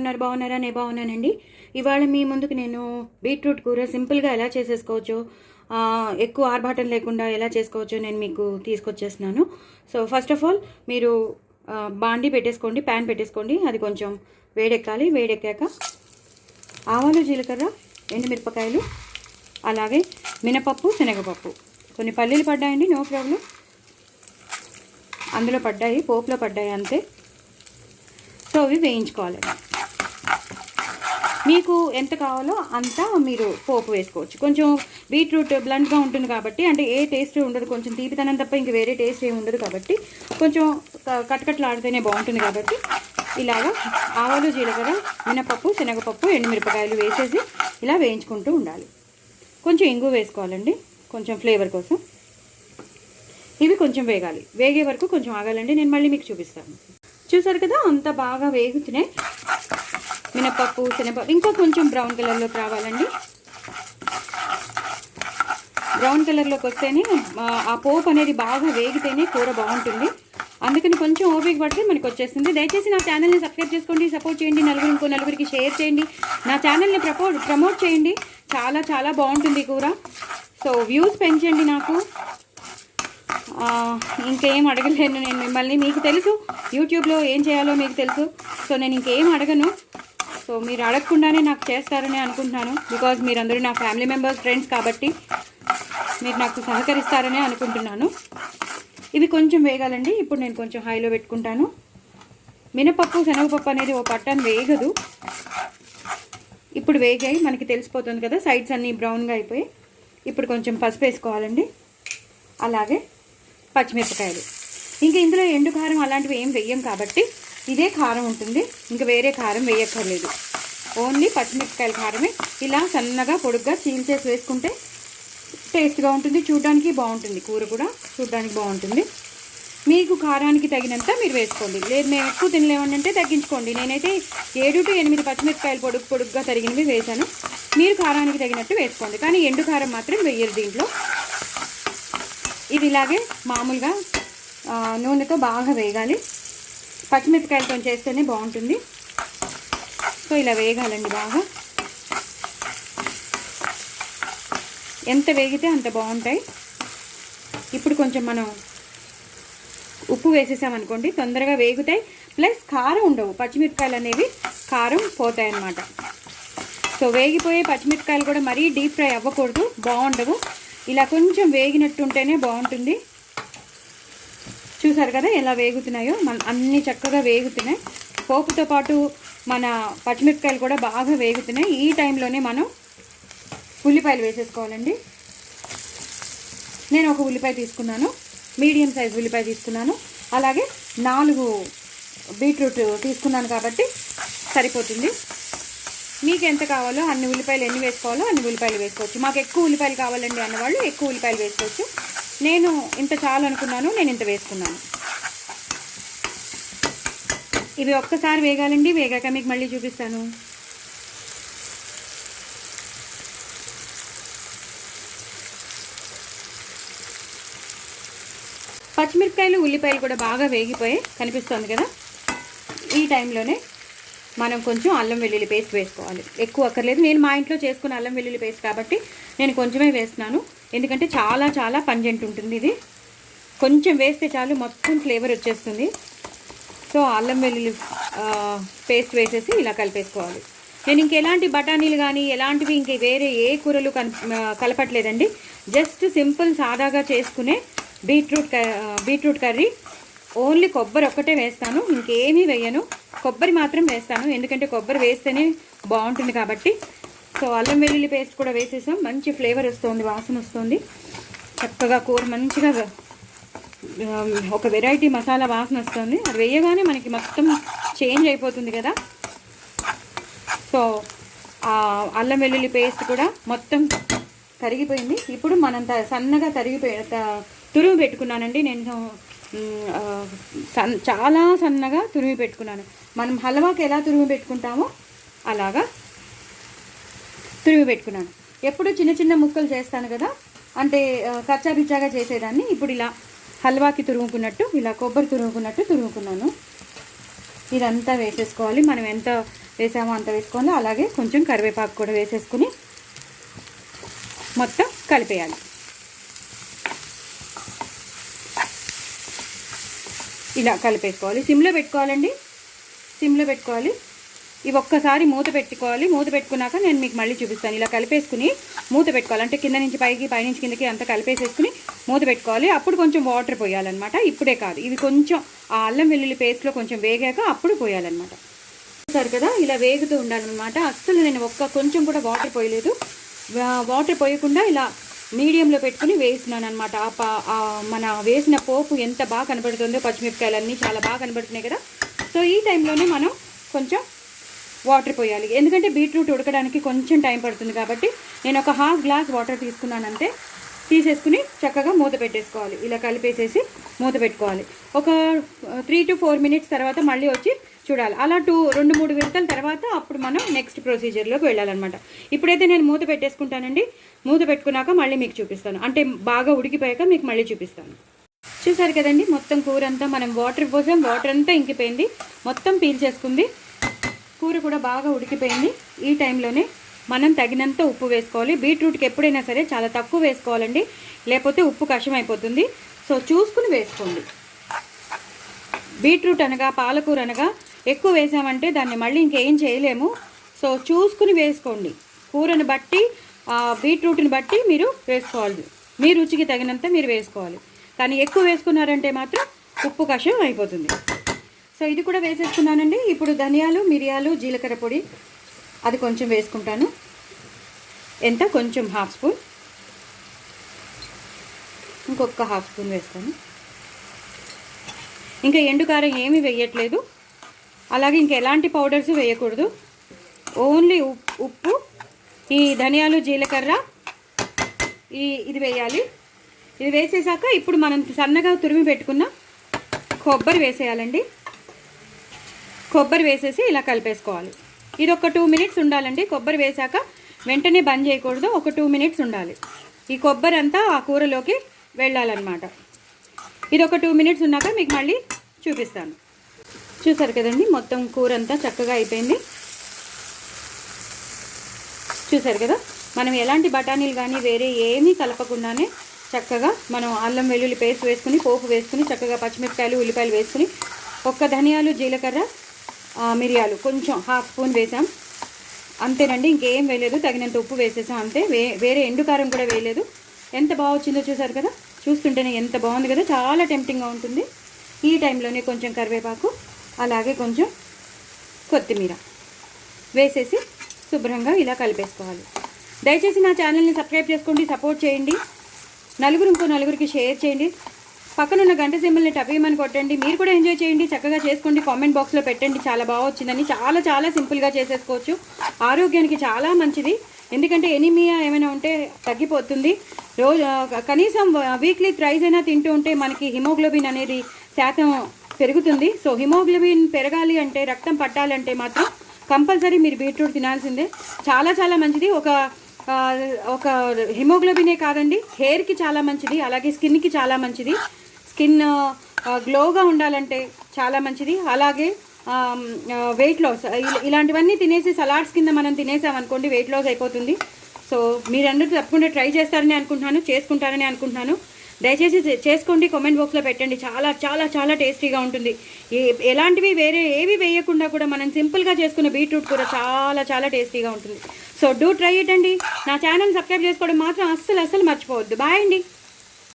ఉన్నారు? బాగున్నారా? నేను బాగున్నానండి. ఇవాళ మీ ముందుకు నేను బీట్రూట్ కూర సింపుల్గా ఎలా చేసేసుకోవచ్చో, ఎక్కువ ఆర్భాటం లేకుండా ఎలా చేసుకోవచ్చో నేను మీకు తీసుకొచ్చేస్తున్నాను. సో ఫస్ట్ ఆఫ్ ఆల్ మీరు బాండి పెట్టేసుకోండి, ప్యాన్ పెట్టేసుకోండి. అది కొంచెం వేడెక్కాలి. వేడెక్కాక ఆవాలు, జీలకర్ర, ఎండుమిరపకాయలు, అలాగే మినపప్పు, శనగపప్పు, కొన్ని పల్లీలు పడ్డాయండి, నో ప్రాబ్లం. అందులో పడ్డాయి, పోపులో పడ్డాయి అంతే. సో అవి వేయించుకోవాలి. మీకు ఎంత కావాలో అంత మీరు పోపు వేసుకోవచ్చు. కొంచెం బీట్రూట్ బ్లంట్గా ఉంటుంది కాబట్టి, అంటే ఏ టేస్ట్ ఉండదు, కొంచెం తీపితనం తప్ప ఇంక వేరే టేస్ట్ ఏమి ఉండదు కాబట్టి కొంచెం కటకట్లాడితేనే బాగుంటుంది. కాబట్టి ఇలాగా ఆవాలు, జీలకర్ర, మినపప్పు, శనగపప్పు, ఎండుమిరపకాయలు వేసేసి ఇలా వేయించుకుంటూ ఉండాలి. కొంచెం ఇంగు వేసుకోవాలండి, కొంచెం ఫ్లేవర్ కోసం. ఇవి కొంచెం వేగాలి. వేగే వరకు కొంచెం ఆగాలండి. నేను మళ్ళీ మీకు చూపిస్తాను. చూసారు కదా, అంత బాగా వేగుతున్నాయి. మినపప్పు, శనగపప్పు ఇంకా కొంచెం బ్రౌన్ కలర్లోకి రావాలండి. బ్రౌన్ కలర్లోకి వస్తేనే ఆ పోపు అనేది బాగా వేగితేనే కూర బాగుంటుంది. అందుకని కొంచెం ఓపిక పడితే మనకు వచ్చేస్తుంది. దయచేసి నా ఛానల్ని సబ్స్క్రైబ్ చేసుకోండి, సపోర్ట్ చేయండి, ఇంకో నలుగురికి షేర్ చేయండి, నా ఛానల్ని ప్రమోట్ చేయండి. చాలా చాలా బాగుంటుంది కూర. సో వ్యూస్ పెంచండి. నాకు ఇంకేం అడగలేను నేను మిమ్మల్ని. మీకు తెలుసు యూట్యూబ్లో ఏం చేయాలో మీకు తెలుసు. సో నేను ఇంకేం అడగను. సో మీరు అడగకుండానే నాకు చేస్తారని అనుకుంటున్నాను. బికాజ్ మీరందరూ నా ఫ్యామిలీ మెంబర్స్, ఫ్రెండ్స్ కాబట్టి మీరు నాకు సహకరిస్తారని అనుకుంటున్నాను. ఇవి కొంచెం వేగాలండి. ఇప్పుడు నేను కొంచెం హైలో పెట్టుకుంటాను. మినపప్పు, శనగపప్పు అనేది ఓ పట్టని వేగదు. ఇప్పుడు వేగాయి, మనకి తెలిసిపోతుంది కదా, సైడ్స్ అన్నీ బ్రౌన్గా అయిపోయి. ఇప్పుడు కొంచెం పసుపు వేసుకోవాలండి, అలాగే పచ్చిమిరపకాయలు. ఇంకా ఇందులో ఎండు కారం అలాంటివి ఏం వేయం కాబట్టి ఇదే కారం ఉంటుంది. ఇంకా వేరే కారం వేయక్కర్లేదు, ఓన్లీ పచ్చిమిరపకాయల కారమే. ఇలా సన్నగా పొడుగ్గా చీల్చేసి వేసుకుంటే టేస్ట్గా ఉంటుంది, చూడడానికి బాగుంటుంది. కూర కూడా చూడడానికి బాగుంటుంది. మీకు కారానికి తగినంత మీరు వేసుకోండి. లేదు మేము ఎక్కువ తినలేమంటే తగ్గించుకోండి. నేనైతే 7 to 8 పచ్చిమిరపకాయలు పొడుగ్గా తరిగినవి వేసాను. మీరు కారానికి తగినట్టు వేసుకోండి, కానీ ఎండు కారం మాత్రం వేయరు దీంట్లో. ఇది ఇలాగే మామూలుగా నూనెతో బాగా వేగాలి. పచ్చిమిరపకాయలతో చేస్తేనే బాగుంటుంది. సో ఇలా వేగాలండి బాగా. ఎంత వేగితే అంత బాగుంటాయి. ఇప్పుడు కొంచెం మనం ఉప్పు వేసేసామనుకోండి, తొందరగా వేగుతాయి. ప్లస్ కారం ఉండవు, పచ్చిమిరపకాయలు అనేవి కారం పోతాయి అన్నమాట. సో వేగిపోయే పచ్చిమిరపకాయలు కూడా మరీ డీప్ ఫ్రై అవ్వకూడదు, బాగుండవు. ఇలా కొంచెం వేగినట్టు ఉంటేనే బాగుంటుంది. చూసారు కదా ఎలా వేగుతున్నాయో, అన్నీ చక్కగా వేగుతున్నాయి. పోపుతో పాటు మన పచ్చిమిరపకాయలు కూడా బాగా వేగుతున్నాయి. ఈ టైంలోనే మనం ఉల్లిపాయలు వేసేసుకోవాలండి. నేను ఒక ఉల్లిపాయ తీసుకున్నాను, మీడియం సైజ్ ఉల్లిపాయ తీసుకున్నాను. అలాగే 4 బీట్రూట్ తీసుకున్నాను కాబట్టి సరిపోతుంది. మీకు ఎంత కావాలో అన్ని ఉల్లిపాయలు, ఎన్ని వేసుకోవాలో అన్ని ఉల్లిపాయలు వేసుకోవచ్చు. మాకు ఎక్కువ ఉల్లిపాయలు కావాలండి అన్నవాళ్ళు ఎక్కువ ఉల్లిపాయలు వేసుకోవచ్చు. నేను ఇంత చాలు అనుకున్నాను, నేను ఇంత వేసుకున్నాను. ఇవి ఒక్కసారి వేగాలండి. వేగాక మీకు మళ్ళీ చూపిస్తాను. పచ్చిమిరపకాయలు, ఉల్లిపాయలు కూడా బాగా వేగిపోయి కనిపిస్తుంది కదా. ఈ టైంలోనే మనం కొంచెం అల్లం వెల్లుల్లి పేస్ట్ వేసుకోవాలి. ఎక్కువ అక్కర్లేదు. నేను మా ఇంట్లో చేసుకున్న అల్లం వెల్లుల్లి పేస్ట్ కాబట్టి నేను కొంచెమే వేస్తున్నాను. ఎందుకంటే చాలా చాలా పంజెంట్ ఉంటుంది ఇది. కొంచెం వేస్తే చాలు, మొత్తం ఫ్లేవర్ వచ్చేస్తుంది. సో అల్లం వెల్లుల్లి పేస్ట్ వేసేసి ఇలా కలిపేసుకోవాలి. నేను ఇంకెలాంటి బఠానీలు కానీ ఎలాంటివి ఇంక వేరే ఏ కూరలు కలపట్లేదండి. జస్ట్ సింపుల్ సాదాగా చేసుకునే బీట్రూట్ కర్రీ. ఓన్లీ కొబ్బరి ఒక్కటే వేస్తాను, ఇంకేమీ వేయను. కొబ్బరి మాత్రం వేస్తాను, ఎందుకంటే కొబ్బరి వేస్తేనే బాగుంటుంది కాబట్టి. సో అల్లం వెల్లుల్లి పేస్ట్ కూడా వేసేసాం. మంచి ఫ్లేవర్ వస్తుంది, వాసన వస్తుంది. చక్కగా కూర మంచిగా ఒక వెరైటీ మసాలా వాసన వస్తుంది. అది వేయగానే మనకి మొత్తం చేంజ్ అయిపోతుంది కదా. సో అల్లం వెల్లుల్లి పేస్ట్ కూడా మొత్తం కరిగిపోయింది. ఇప్పుడు మనం సన్నగా తురుము పెట్టుకున్నానండి. నేను చాలా సన్నగా తురిమి పెట్టుకున్నాను. మనం హల్వాకి ఎలా తురిమి పెట్టుకుంటామో అలాగా తురిమి పెట్టుకున్నాను. ఎప్పుడు చిన్న చిన్న ముక్కలు చేస్తాను కదా, అంటే కచ్చాపిచ్చాగా చేసేదాన్ని. ఇప్పుడు ఇలా హల్వాకి తురుముకున్నట్టు, ఇలా కొబ్బరి తురుముకున్నట్టు తురుముకున్నాను. ఇదంతా వేసేసుకోవాలి. మనం ఎంత వేసామో అంత వేసుకోవాలి. అలాగే కొంచెం కరివేపాకు కూడా వేసేసుకుని మొత్తం కలిపేయాలి. ఇలా కలిపేసుకోవాలి. సిమ్లో పెట్టుకోవాలండి, సిమ్లో పెట్టుకోవాలి. ఇవి ఒక్కసారి మూత పెట్టుకోవాలి. మూత పెట్టుకున్నాక నేను మీకు మళ్ళీ చూపిస్తాను. ఇలా కలిపేసుకుని మూత పెట్టుకోవాలి. అంటే కింద నుంచి పైకి, పైనుంచి కిందకి అంతా కలిపేసేసుకుని మూత పెట్టుకోవాలి. అప్పుడు కొంచెం వాటర్ పోయాలన్నమాట. ఇప్పుడే కాదు, ఇది కొంచెం ఆ అల్లం వెల్లుల్లి పేస్ట్లో కొంచెం వేగాక అప్పుడు పోయాలన్నమాట. చూసారు కదా, ఇలా వేగుతూ ఉండాలన్నమాట. అస్సలు నేను కొంచెం కూడా వాటర్ పోయలేదు. వాటర్ పోయకుండా ఇలా మీడియంలో పెట్టుకుని వేస్తున్నాను అనమాట. మన వేసిన పోపు ఎంత బాగా కనబడుతుందో, పచ్చిమిరపకాయలన్నీ చాలా బాగా కనబడుతున్నాయి కదా. సో ఈ టైంలోనే మనం కొంచెం వాటర్ పోయాలి. ఎందుకంటే బీట్రూట్ ఉడకడానికి కొంచెం టైం పడుతుంది కాబట్టి నేను ఒక ½ గ్లాస్ వాటర్ తీసుకున్నానంటే. తీసేసుకుని చక్కగా మూత పెట్టేసుకోవాలి. ఇలా కలిపేసేసి మూత పెట్టుకోవాలి. ఒక 3 to 4 minutes తర్వాత మళ్ళీ వచ్చి చూడాలి. అలా 2-3 విడతల తర్వాత అప్పుడు మనం నెక్స్ట్ ప్రొసీజర్లోకి వెళ్ళాలన్నమాట. ఇప్పుడైతే నేను మూత పెట్టేసుకుంటానండి. మూత పెట్టుకున్నాక మళ్ళీ మీకు చూపిస్తాను. అంటే బాగా ఉడికిపోయాక మీకు మళ్ళీ చూపిస్తాను. చూసారు కదండి, మొత్తం కూర అంతా మనం వాటర్ పోసాం. వాటర్ అంతా ఇంకిపోయింది, మొత్తం పీల్చేసుకుంది. కూర కూడా బాగా ఉడికిపోయింది. ఈ టైంలోనే మనం తగినంత ఉప్పు వేసుకోవాలి. బీట్రూట్కి ఎప్పుడైనా సరే చాలా తక్కువ వేసుకోవాలండి, లేకపోతే ఉప్పు కషం అయిపోతుంది. సో చూసుకుని వేసుకోండి. బీట్రూట్ అనగా పాలకూర అనగా ఎక్కువ వేసామంటే దాన్ని మళ్ళీ ఇంకేం చేయలేము. సో చూసుకుని వేసుకోండి. కూరని బట్టి, బీట్రూట్ని బట్టి మీరు వేసుకోవాలి. మీ రుచికి తగినంత మీరు వేసుకోవాలి. కానీ ఎక్కువ వేసుకున్నారంటే మాత్రం ఉప్పు కషం అయిపోతుంది. సో ఇది కూడా వేసేసుకున్నానండి. ఇప్పుడు ధనియాలు, మిరియాలు, జీలకర్ర పొడి అది కొంచెం వేసుకుంటాను. ఎంత, కొంచెం ½ స్పూన్, ఇంకొక ½ స్పూన్ వేస్తాను. ఇంకా ఎండుకారం ఏమీ వేయట్లేదు. అలాగే ఇంకా ఎలాంటి పౌడర్స్ వేయకూడదు. ఓన్లీ ఉప్పు, ఈ ధనియాలు, జీలకర్ర ఇది వేయాలి. ఇది వేసేసాక ఇప్పుడు మనం సన్నగా తురిమి పెట్టుకున్న కొబ్బరి వేసేయాలండి. కొబ్బరి వేసేసి ఇలా కలిపేసుకోవాలి. ఇది ఒక 2 minutes ఉండాలండి. కొబ్బరి వేసాక వెంటనే బంద్ చేయకూడదు, ఒక 2 minutes ఉండాలి. ఈ కొబ్బరి అంతా ఆ కూరలోకి వెళ్ళాలన్నమాట. ఇది ఒక 2 minutes ఉన్నాక మీకు మళ్ళీ చూపిస్తాను. చూసారు కదండి, మొత్తం కూర అంతా చక్కగా అయిపోయింది. చూసారు కదా, మనం ఎలాంటి బఠానీలు కానీ వేరే ఏమీ కలపకుండానే చక్కగా మనం అల్లం వెల్లుల్లి పేస్ట్ వేసుకుని, పోపు వేసుకుని, చక్కగా పచ్చిమిరపకాయలు, ఉల్లిపాయలు వేసుకుని, ఒక్క ధనియాలు, జీలకర్ర, మిరియాలు కొంచెం ½ స్పూన్ వేసాం. అంతేనండి, ఇంకేం వేయలేదు. తగినంత ఉప్పు వేసేసాం అంతే. వేరే ఎండుకారం కూడా వేయలేదు. ఎంత బాగా వచ్చిందో చూసారు కదా. చూస్తుంటేనే ఎంత బాగుంది కదా, చాలా టెంప్టింగ్గా ఉంటుంది. ఈ టైంలోనే కొంచెం కరివేపాకు, అలాగే కొంచెం కొత్తిమీర వేసేసి శుభ్రంగా ఇలా కలిపేసుకోవాలి. దయచేసి నా ఛానల్ని సబ్స్క్రైబ్ చేసుకోండి, సపోర్ట్ చేయండి. ఇంకో నలుగురికి షేర్ చేయండి. పక్కనున్న గంట సింబల్ని టపేయమని కొట్టండి. మీరు కూడా ఎంజాయ్ చేయండి, చక్కగా చేసుకోండి. కామెంట్ బాక్స్లో పెట్టండి చాలా బాగా వచ్చిందని. చాలా చాలా సింపుల్గా చేసేసుకోవచ్చు. ఆరోగ్యానికి చాలా మంచిది. ఎందుకంటే ఎనీమియా ఏమైనా ఉంటే తగ్గిపోతుంది. కనీసం వీక్లీ థ్రైస్ అయినా తింటూ ఉంటే మనకి హిమోగ్లోబిన్ అనేది శాతం పెరుగుతుంది. సో హిమోగ్లోబిన్ పెరగాలి అంటే, రక్తం పట్టాలంటే మాత్రం కంపల్సరీ మీరు బీట్రూట్ తినాల్సిందే. చాలా చాలా మంచిది. ఒక హిమోగ్లోబినే కాదండి, హెయిర్కి చాలా మంచిది, అలాగే స్కిన్కి చాలా మంచిది. స్కిన్ గ్లోగా ఉండాలంటే చాలా మంచిది. అలాగే వెయిట్ లాస్, ఇలాంటివన్నీ తినేసి సలాడ్స్ కింద మనం తినేసామనుకోండి వెయిట్ లాస్ అయిపోతుంది. సో మీరందరూ తప్పకుండా ట్రై చేస్తారని అనుకుంటున్నాను, చేసుకుంటారని అనుకుంటున్నాను. దయచేసి చేసుకోండి, కామెంట్ బాక్స్లో పెట్టండి. చాలా చాలా చాలా టేస్టీగా ఉంటుంది. ఎలాంటివి వేరే ఏవి వేయకుండా కూడా మనం సింపుల్గా చేసుకున్న బీట్రూట్ కూర చాలా చాలా టేస్టీగా ఉంటుంది. సో డూ ట్రై ఇట్ అండి. నా ఛానల్ సబ్స్క్రైబ్ చేసుకోవడం మాత్రం అస్సలు మర్చిపోవద్దు. బాయ్ అండి.